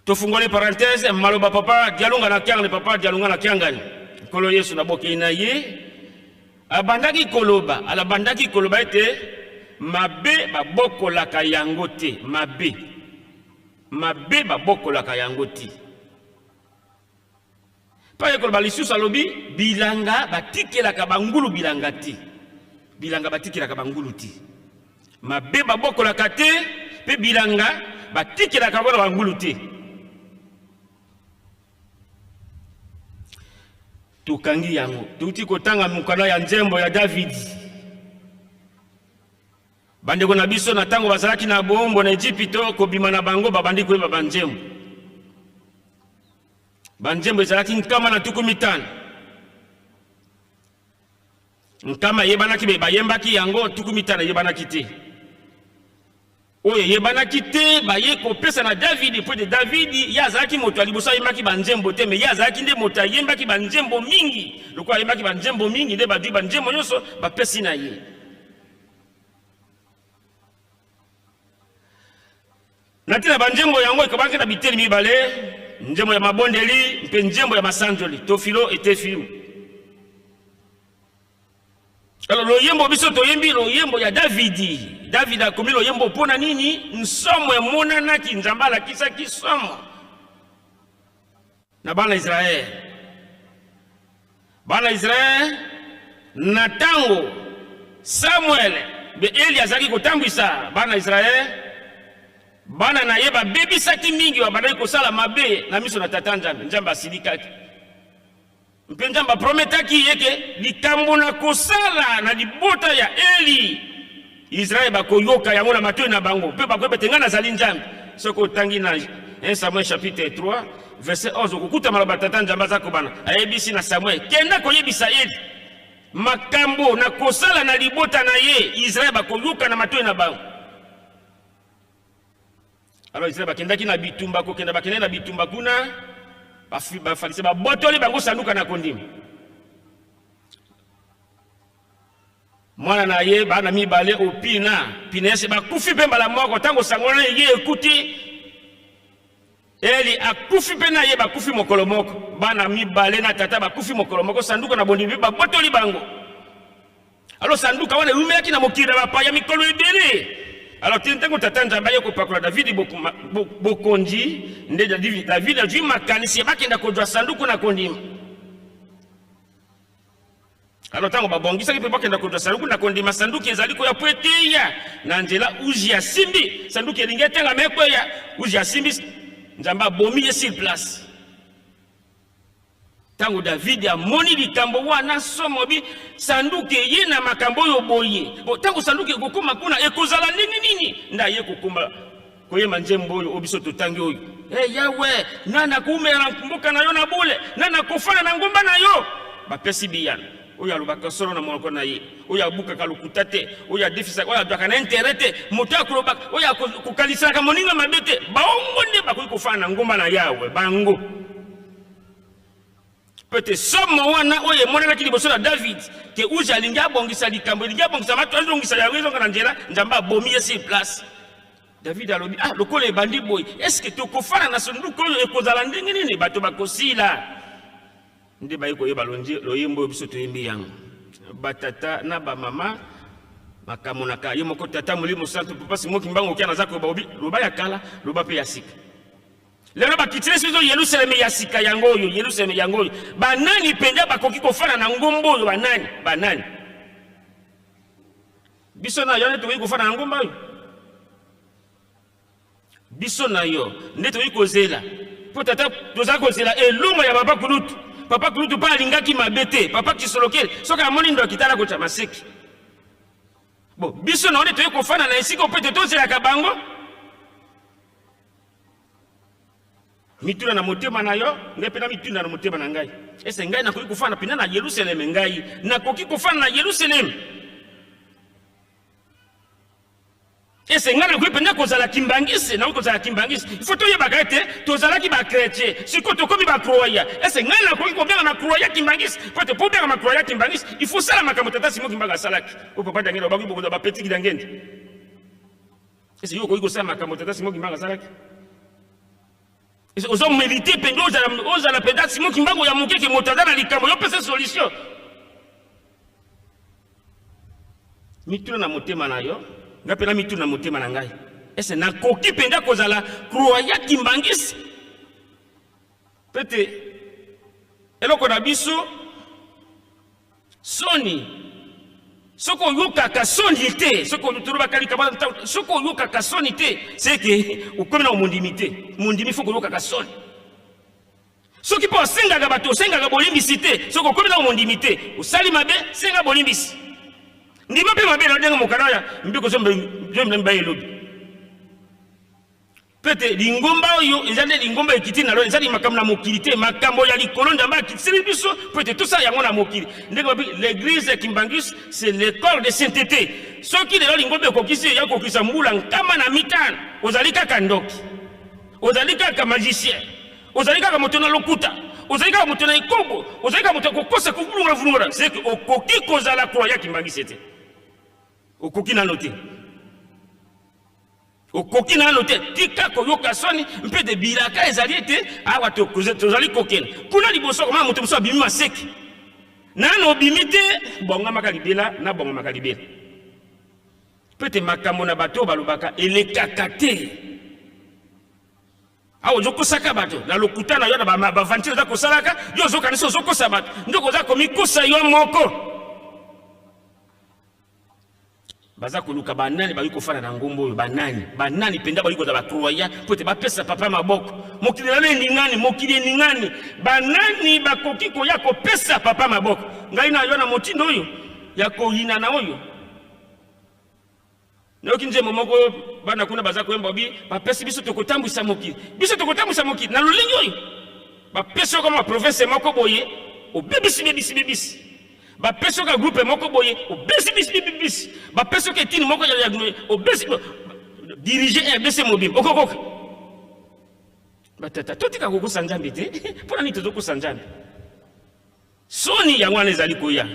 Tofungole parenthèse, maloba papa dialonga na kyanga papa dialonga na kyangani. Kolo Yesu na boke na ye. Abandaki koloba, ala bandaki koloba ete mabe babokola yango te, mabe babokola yango te. Pa koloba lisusu alobi bilanga batikela bangulu bilanga te. Bilanga batikela bangulu te. Mabe babokola te pe bilanga batikela bangulu te. Tukangi yango tuti kotanga mukala ya nzembo ya David bandeko na biso na tango bazalaki na bombo na Egypto kobima na bango babandi koyeba banzembo ezalaki nkama na tuku mitano nkama yebanaki be bayembaki yango tuku mitano yebanaki te oye yebanaki te baye kopesa na David po de David yazaki moto alibosa yembaki banzembo te me yazaki nde moto yembaki banzembo mingi lokwa yembaki banzembo mingi nde badi banzembo nyonso bapesi na ye natina banzembo yango ekabaki na biteli mibale nzembo ya mabondeli mpe nzembo ya masanjoli Tofilo et Théophile. Alors le yembo biso to yembi lo yembo ya David a komi lo yembo pona nini nsomo emonana ki nzambala kisa kisomo na bana Israel na tango Samuel be Eli azaki kotambwisa bana Israel bana na yeba bebisaki mingi wa badai kosala mabe na miso na tata Nzambe asilikaki mpe Nzambe prometaki yeke likambo na kosala na libota ya Eli Israel bakoyoka yango na matoi na bango mpe bakoyeba nga nazali Nzambe soki otangi na 1 Samuel chapitre 3 verset 11 okukuta maloba tata Nzambe aza kobana ayebisi na Samuel kenda koyebisa Eli makambo na kosala na libota na ye Israel bakoyoka na matoi na bango. Alors Israel bakendaki na bitumba kokenda bakenda na bitumba kuna bafalise babotoli bango sanduka na kondima mwana na ye bana mibale opina pinese bakufi pe mbala moko tango sangona ye ekuti Eli akufi pe na ye bakufi mokolo moko bana mibale na tata bakufi mokolo moko sanduka na bondimi babotoli bango. Alors sanduka wana umeki na mokira bapaya mikolo ebele. Alors tintango tata Nzambe ye kopakola David bokonji nde David a vu makanisi bakenda kodwa sanduku na kondima. Alors tango babongisa ki pe bakenda kodwa sanduku na kondima sanduku ezali ko ya pweteya na nzela uji ya simbi sanduku elingi tenga mekweya uji ya simbi Nzambe abomi sur place. Tango David a moni likambo wana somobi sanduke ye na makambo yo boye tango sanduke kokoma kuna ekozala nini nda ye kokoma koyema nzembo oyo obiso totangi oyo yawe nana kumera mboka na yo na bule nana kofana na ngomba na yo bapesi biyana oyo alobaka solo na monoko na ye oyo abuka kalukuta te oyo adefisa oyo adwaka na interete moto akolobaka oyo kokalisaka moninga mabete baongo nde bakoki kofana na ngomba na yawe bango. Peut-être somo wana oye monana ki liboso na David ke uja linga bongisa likambo linga bongisa matu azongisa ya wezo na njela Nzambe abomi sur place. David alobi lokole bandi boy est-ce que tokofana na sanduku oyo ekozala ndenge nini bato bakosila nde bayiko yeba lonje loyembo biso toyembi yango batata na ba mama makamonaka ye moko tata mulimo santo papa simoki mbango kia nazako baobi loba ya kala loba pe ya sika. Lelo bakitire sizo Yerusalem ya sika yango oyo Yerusalem yango oyo banani penda bakoki kofana na ngombo oyo banani biso na yo nde tokoki kofana na ngombo oyo biso na yo nde tokoki kozela po tata toza kozela eluma ya papa kulutu pa alingaki mabete papa kisolokele soki amoni ndo akitala kota maseki bo biso na yo nde tokoki kofana na esika opete tozelaka bango mituna na motema na yo ngai pena mituna na motema na ngai ese ngai nakoki kofana pena na Yerusalem ngai nakoki kofana na Yerusalem ese ngai nakoki pena kozala kimbangisi na kozala kimbangisi faut toyeba ete tozalaki ba chrétien siko tokomi ba croya ese ngai nakoki kobenga na croya kimbangisi faut te pobenga na croya kimbangisi il faut sala makambo tata simo kimbaga salaki o papa dangenda bakoki bokoza ba petit kidangende ese yo koki kosala makambo tata simo kimbaga salaki ozo mérité pendo oza la pédale Simon Kimbangu ya moke ki motada na likambo yo pesa solution mituna na motema na yo ngapela mituna na motema na ngai ese na koki penda kozala croya Kimbangisi pete eloko na biso soni soko yoka ka soni te soko turuba kali kabana soko yoka ka soni te c'est que ukomena umundimite mundimi foko yoka ka soni soki po senga ga bato senga ga bolimbisi te soko ukomena umundimite usali mabe senga bolimbisi ndima pe mabe na denga mokana ya mbiko zombe mbaye lobi pete lingomba oyo ezande lingomba ekiti na lo ezali makambo na mokili te makambo ya likolo ndamba kitisi biso pete tout ça yango na mokili ndenge babi l'église Kimbangisi c'est l'école de sainteté soki lelo lingomba ekokisi ya kokisa mbula nkama na mitano ozali kaka ndoki ozali kaka magicien ozali kaka moto na lokuta ozali kaka moto na ikobo ozali kaka moto kokosa kuvulunga c'est que okoki kozala croya Kimbangisi te okoki na note okoki na note tika koyoka soni mpe de bilaka ezali ete awa tozali kokena kuna liboso koma moto moso abimi maseki nano obimi te bonga makalibela na bonga makalibela pete makambo na bato balobaka elekaka te awo zokosaka bato na lokuta na yo na bavantire za kosalaka yo zokanisa ozokosa bato ndoko za komikosa yo moko baza koluka banani bali kofana na ngombo oyo banani penda bali ko za bakroya pote bapesa papa maboko mokili na ndingani mokili ndingani banani bakoki ko ya kopesa papa maboko ngai na yo na motindo oyo ya koyina na oyo noki nje momoko bana kuna baza koyemba bi bapesi biso tokotambwisa mokili na lolingi oyo bapesi ko ma province moko boye obebisi ba peso ka groupe moko boye obesi ba peso ke tini moko ya obesi diriger RDC mobile okokoka batata totika kokosa nzambe te pona ni tozokosa nzambe soni ya ngwana ezali koya